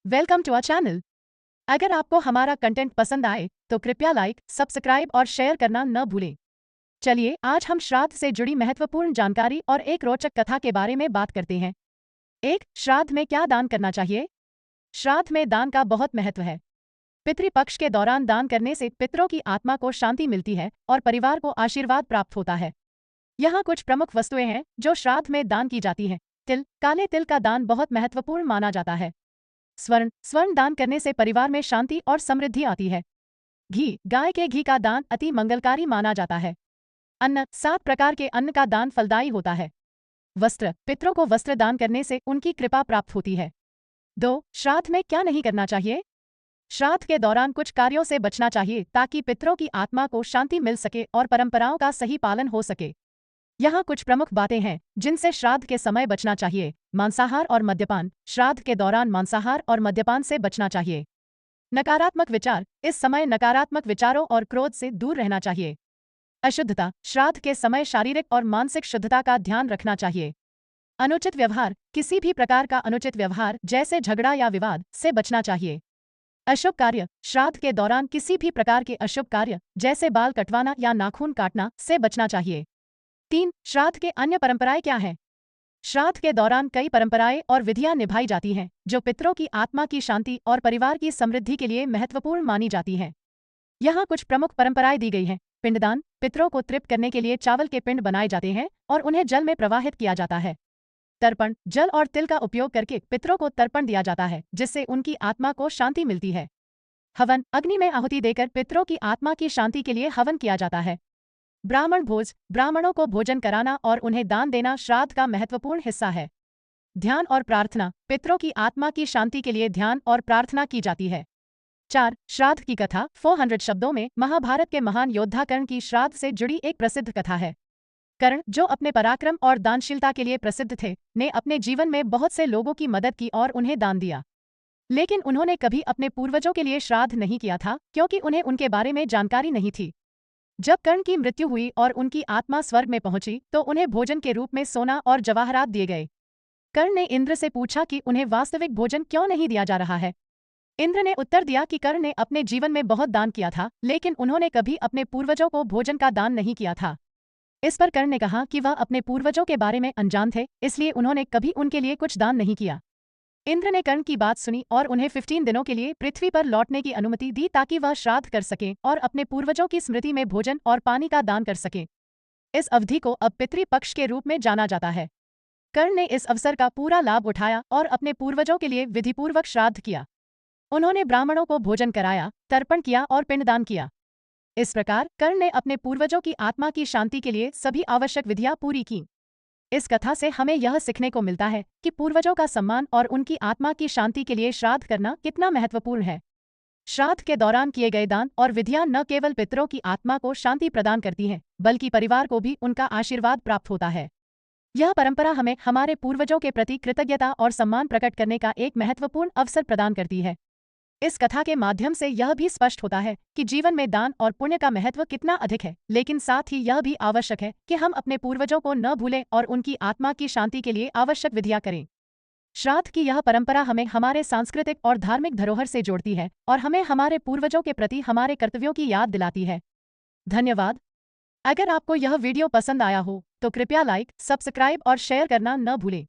Welcome to our channel. अगर आपको हमारा कंटेंट पसंद आए तो कृपया लाइक, सब्सक्राइब और शेयर करना न भूलें। चलिए आज हम श्राद्ध से जुड़ी महत्वपूर्ण जानकारी और एक रोचक कथा के बारे में बात करते हैं। श्राद्ध में क्या दान करना चाहिए? श्राद्ध में दान का बहुत महत्व है। पितृपक्ष के दौरान दान करने से पितरों की आत्मा को शांति मिलती है और परिवार को आशीर्वाद प्राप्त होता है। यहाँ कुछ प्रमुख वस्तुएं हैं जो श्राद्ध में दान की जाती हैं। तिल, काले तिल का दान बहुत महत्वपूर्ण माना जाता है। स्वर्ण दान करने से परिवार में शांति और समृद्धि आती है। घी, गाय के घी का दान अति मंगलकारी माना जाता है। अन्न, 7 प्रकार के अन्न का दान फलदायी होता है। वस्त्र, पितरों को वस्त्र दान करने से उनकी कृपा प्राप्त होती है। 2. श्राद्ध में क्या नहीं करना चाहिए? श्राद्ध के दौरान कुछ कार्यों से बचना चाहिए ताकि पितरों की आत्मा को शांति मिल सके और परंपराओं का सही पालन हो सके। यहाँ कुछ प्रमुख बातें हैं जिनसे श्राद्ध के समय बचना चाहिए। मांसाहार और मद्यपान, श्राद्ध के दौरान मांसाहार और मद्यपान से बचना चाहिए। नकारात्मक विचार, इस समय नकारात्मक विचारों और क्रोध से दूर रहना चाहिए। अशुद्धता, श्राद्ध के समय शारीरिक और मानसिक शुद्धता का ध्यान रखना चाहिए। अनुचित व्यवहार, किसी भी प्रकार का अनुचित व्यवहार जैसे झगड़ा या विवाद से बचना चाहिए। अशुभ कार्य, श्राद्ध के दौरान किसी भी प्रकार के अशुभ कार्य जैसे बाल कटवाना या नाखून काटना से बचना चाहिए। 3. श्राद्ध के अन्य परंपराएं क्या हैं? श्राद्ध के दौरान कई परंपराएं और विधियां निभाई जाती हैं जो पितरों की आत्मा की शांति और परिवार की समृद्धि के लिए महत्वपूर्ण मानी जाती हैं। यहाँ कुछ प्रमुख परंपराएं दी गई हैं। पिंडदान, पितरों को तृप्त करने के लिए चावल के पिंड बनाए जाते हैं और उन्हें जल में प्रवाहित किया जाता है। तर्पण, जल और तिल का उपयोग करके पितरों को तर्पण दिया जाता है जिससे उनकी आत्मा को शांति मिलती है। हवन, अग्नि में आहुति देकर पितरों की आत्मा की शांति के लिए हवन किया जाता है। ब्राह्मण भोज, ब्राह्मणों को भोजन कराना और उन्हें दान देना श्राद्ध का महत्वपूर्ण हिस्सा है। ध्यान और प्रार्थना, पितरों की आत्मा की शांति के लिए ध्यान और प्रार्थना की जाती है। 4. श्राद्ध की कथा, 400 शब्दों में महाभारत के महान योद्धा कर्ण की श्राद्ध से जुड़ी एक प्रसिद्ध कथा है। कर्ण, जो अपने पराक्रम और दानशीलता के लिए प्रसिद्ध थे, ने अपने जीवन में बहुत से लोगों की मदद की और उन्हें दान दिया। लेकिन उन्होंने कभी अपने पूर्वजों के लिए श्राद्ध नहीं किया था क्योंकि उन्हें उनके बारे में जानकारी नहीं थी। जब कर्ण की मृत्यु हुई और उनकी आत्मा स्वर्ग में पहुंची तो उन्हें भोजन के रूप में सोना और जवाहरात दिए गए। कर्ण ने इंद्र से पूछा कि उन्हें वास्तविक भोजन क्यों नहीं दिया जा रहा है। इंद्र ने उत्तर दिया कि कर्ण ने अपने जीवन में बहुत दान किया था लेकिन उन्होंने कभी अपने पूर्वजों को भोजन का दान नहीं किया था। इस पर कर्ण ने कहा कि वह अपने पूर्वजों के बारे में अनजान थे, इसलिए उन्होंने कभी उनके लिए कुछ दान नहीं किया। इंद्र ने कर्ण की बात सुनी और उन्हें 15 दिनों के लिए पृथ्वी पर लौटने की अनुमति दी ताकि वह श्राद्ध कर सकें और अपने पूर्वजों की स्मृति में भोजन और पानी का दान कर सकें। इस अवधि को अब पितृपक्ष के रूप में जाना जाता है। कर्ण ने इस अवसर का पूरा लाभ उठाया और अपने पूर्वजों के लिए विधिपूर्वक श्राद्ध किया। उन्होंने ब्राह्मणों को भोजन कराया, तर्पण किया और पिंडदान किया। इस प्रकार कर्ण ने अपने पूर्वजों की आत्मा की शांति के लिए सभी आवश्यक विधियां पूरी की। इस कथा से हमें यह सीखने को मिलता है कि पूर्वजों का सम्मान और उनकी आत्मा की शांति के लिए श्राद्ध करना कितना महत्वपूर्ण है। श्राद्ध के दौरान किए गए दान और विधियां न केवल पितरों की आत्मा को शांति प्रदान करती हैं, बल्कि परिवार को भी उनका आशीर्वाद प्राप्त होता है। यह परंपरा हमें हमारे पूर्वजों के प्रति कृतज्ञता और सम्मान प्रकट करने का एक महत्वपूर्ण अवसर प्रदान करती है। इस कथा के माध्यम से यह भी स्पष्ट होता है कि जीवन में दान और पुण्य का महत्व कितना अधिक है, लेकिन साथ ही यह भी आवश्यक है कि हम अपने पूर्वजों को न भूलें और उनकी आत्मा की शांति के लिए आवश्यक विधियां करें। श्राद्ध की यह परंपरा हमें हमारे सांस्कृतिक और धार्मिक धरोहर से जोड़ती है और हमें हमारे पूर्वजों के प्रति हमारे कर्तव्यों की याद दिलाती है। धन्यवाद। अगर आपको यह वीडियो पसंद आया हो तो कृपया लाइक, सब्सक्राइब और शेयर करना न भूलें।